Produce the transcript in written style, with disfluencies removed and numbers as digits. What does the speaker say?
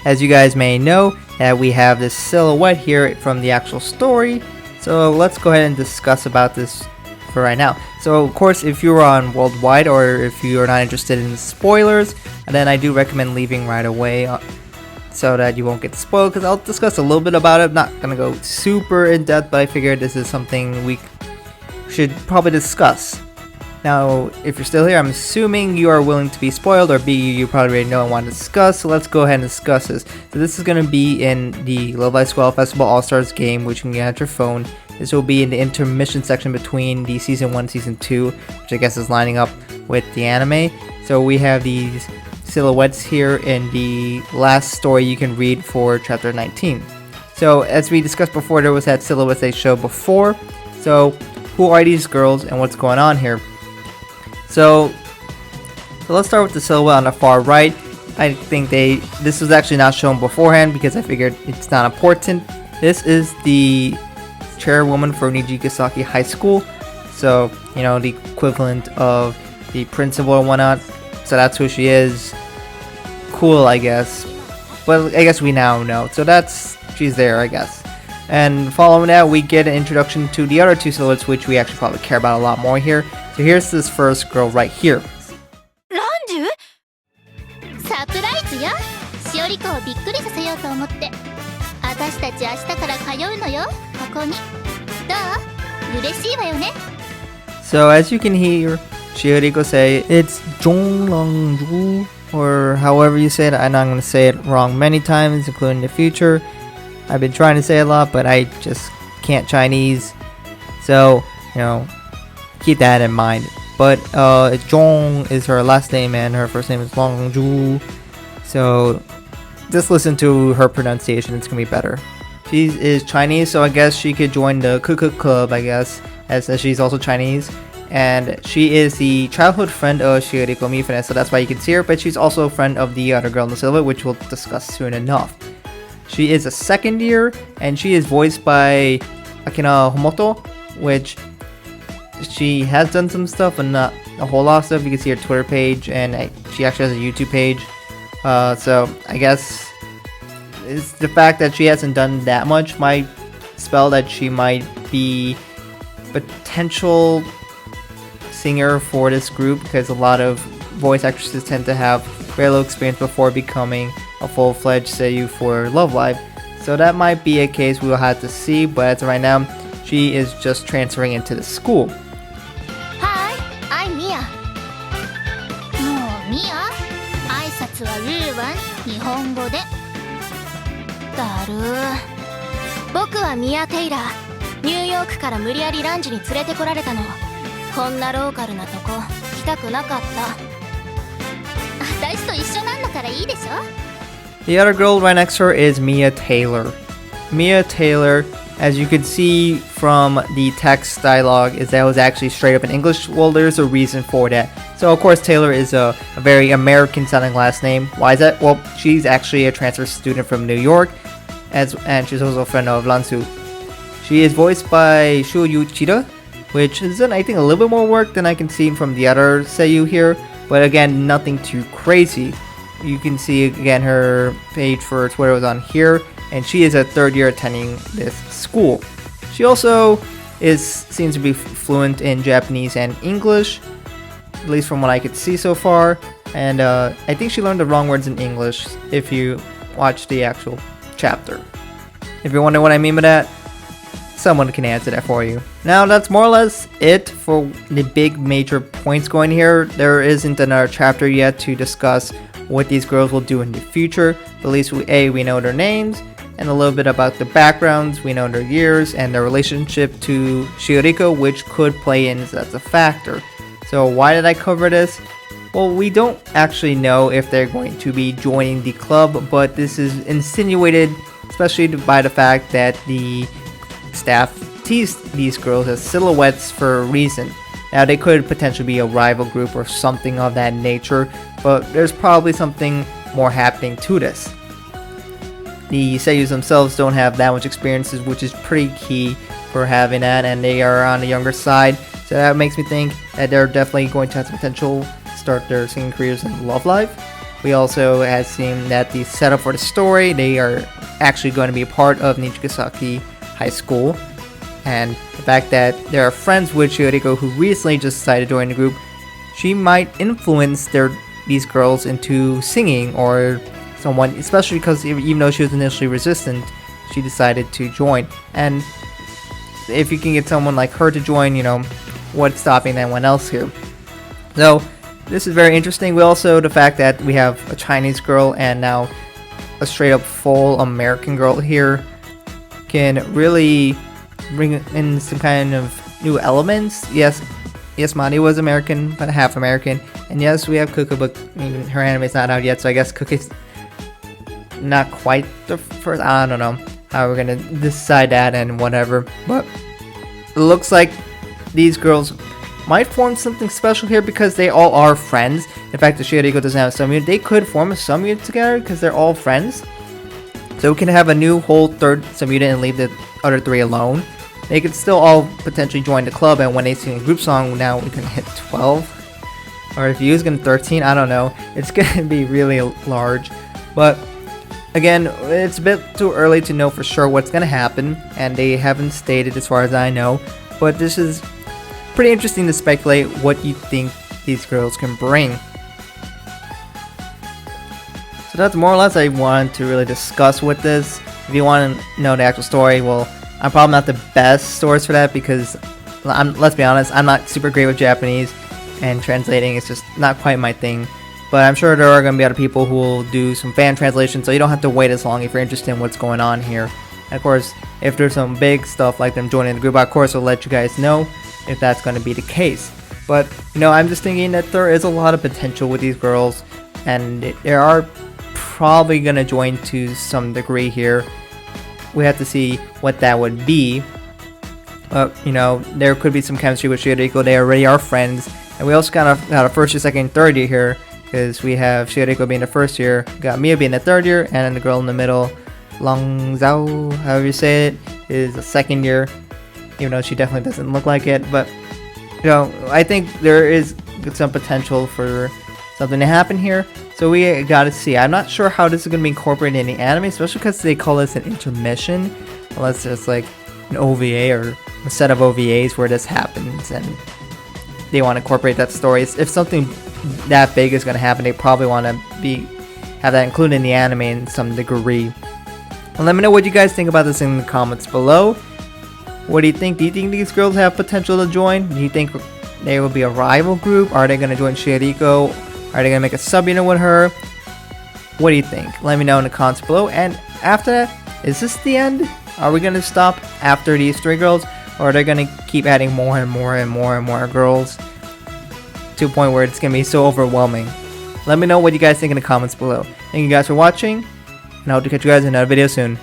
as you guys may know, that we have this silhouette here from the actual story. So let's go ahead and discuss about this for right now. So of course, if you're on worldwide or if you are not interested in spoilers, then I do recommend leaving right away so that you won't get spoiled, because I'll discuss a little bit about it. I'm not gonna go super in depth, but I figured this is something we should probably discuss. Now, if you're still here, I'm assuming you are willing to be spoiled, or B, you probably already know and want to discuss, so let's go ahead and discuss this. So this is going to be in the Love Live Squall Festival All-Stars game, which you can get at your phone. This will be in the intermission section between the Season 1 and Season 2, which I guess is lining up with the anime. So we have these silhouettes here in the last story you can read for Chapter 19. So as we discussed before, there was that silhouette they showed before. So who are these girls and what's going on here? So let's start with the silhouette on the far right. I think this was actually not shown beforehand because I figured it's not important. This is the chairwoman for Nijigasaki High School. So, you know, the equivalent of the principal and whatnot. So that's who she is. Cool, I guess. Well, I guess we now know. So she's there, I guess. And following that, we get an introduction to the other two silhouettes, which we actually probably care about a lot more here. So here's this first girl right here. Ranju? Surprise ya! Shiorikoをびっくりさせようと思って。私たち明日から通うのよ、ここに。どう？嬉しいわよね。So as you can hear Shioriko say, it's Zhonglangju, or however you say it. I know I'm going to say it wrong many times, including the future. I've been trying to say it a lot, but I just can't Chinese. So, you know, keep that in mind. But Zhong is her last name and her first name is Longju. So just listen to her pronunciation, it's gonna be better. She is Chinese, so I guess she could join the Kukuk Club, I guess, as she's also Chinese. And she is the childhood friend of Shioriko Mifune, so that's why you can see her, but she's also a friend of the other girl in the silhouette, which we'll discuss soon enough. She is a second year, and she is voiced by Akina Homoto, which she has done some stuff, but not a whole lot of stuff. You can see her Twitter page, and she actually has a YouTube page. So I guess it's the fact that she hasn't done that much might spell that she might be potential singer for this group, because a lot of voice actresses tend to have very little experience before becoming a full-fledged seiyuu for Love Live. So that might be a case we will have to see, but as of right now, she is just transferring into the school. Hi, I'm Mia. もう Mia? 挨拶はルールは日本語で。だるー。僕はミア・テイラー。ニューヨークから無理やりランチに連れてこられたの。こんなローカルなとこ来たくなかった。私と一緒なんだからいいでしょ? The other girl right next to her is Mia Taylor. Mia Taylor, as you can see from the text dialogue, is that it was actually straight up in English. Well, there's a reason for that. So of course Taylor is a very American sounding last name. Why is that? Well, she's actually a transfer student from New York, and she's also a friend of Lansu. She is voiced by Shuyu Chida, which is I think a little bit more work than I can see from the other seiyuu here, but again, nothing too crazy. You can see again her page for Twitter was on here, and she is a third year attending this school. She also seems to be fluent in Japanese and English, at least from what I could see so far, and I think she learned the wrong words in English if you watch the actual chapter. If you're wondering what I mean by that, someone can answer that for you. Now that's more or less it for the big major points going here. There isn't another chapter yet to discuss what these girls will do in the future, but at least we know their names and a little bit about their backgrounds, we know their years and their relationship to Shioriko, which could play in as a factor. So why did I cover this? Well, we don't actually know if they're going to be joining the club, but this is insinuated, especially by the fact that the staff teased these girls as silhouettes for a reason. Now they could potentially be a rival group or something of that nature, but there's probably something more happening to this. The seiyus themselves don't have that much experiences, which is pretty key for having that, and they are on the younger side, so that makes me think that they're definitely going to have the potential to start their singing careers in Love Live. We also have seen that the setup for the story, they are actually going to be a part of Nichigasaki High School. And the fact that they are friends with Shioriko, who recently just decided to join the group, she might influence these girls into singing or someone, especially because even though she was initially resistant, she decided to join. And if you can get someone like her to join, what's stopping anyone else here? So this is very interesting. We also, the fact that we have a Chinese girl and now a straight up full American girl here can really bring in some kind of new elements. Yes, Mari was American, but half American. And yes, we have Kuka, but her anime's not out yet, so I guess Kuka's not quite the first. I don't know how we're gonna decide that and whatever. But it looks like these girls might form something special here because they all are friends. In fact, the Shioriko doesn't have a sub-unit. They could form a sub-unit together because they're all friends. So we can have a new whole third sub-unit and leave the other three alone. They could still all potentially join the club, and when they sing a group song, now we can hit 12. Or if you use going to 13, I don't know. It's going to be really large. But again, it's a bit too early to know for sure what's going to happen, and they haven't stated as far as I know. But this is pretty interesting to speculate what you think these girls can bring. So that's more or less I wanted to really discuss with this. If you want to know the actual story, well, I'm probably not the best source for that because, let's be honest, I'm not super great with Japanese, and translating is just not quite my thing. But I'm sure there are going to be other people who will do some fan translation, so you don't have to wait as long if you're interested in what's going on here. And of course, if there's some big stuff like them joining the group, of course I'll let you guys know if that's going to be the case. But, I'm just thinking that there is a lot of potential with these girls, and they are probably going to join to some degree here. We have to see what that would be. But, there could be some chemistry with Shioriko. They already are friends. And we also kind of got a first year, second, third year here. Because we have Shioriko being the first year, got Mia being the third year, and then the girl in the middle, Long Zhao, however you say it, is the second year. Even though she definitely doesn't look like it. But, I think there is some potential for something to happen here. So we gotta see. I'm not sure how this is gonna be incorporated in the anime, especially because they call this an intermission. Unless it's like an OVA or a set of OVAs where this happens and they want to incorporate that story. If something that big is gonna happen, they probably want to have that included in the anime in some degree. And let me know what you guys think about this in the comments below. What do you think? Do you think these girls have potential to join? Do you think they will be a rival group? Are they gonna join Shioriko? Are they going to make a sub-unit with her? What do you think? Let me know in the comments below. And after that, is this the end? Are we going to stop after these three girls? Or are they going to keep adding more and more and more and more girls to a point where it's going to be so overwhelming? Let me know what you guys think in the comments below. Thank you guys for watching, and I hope to catch you guys in another video soon.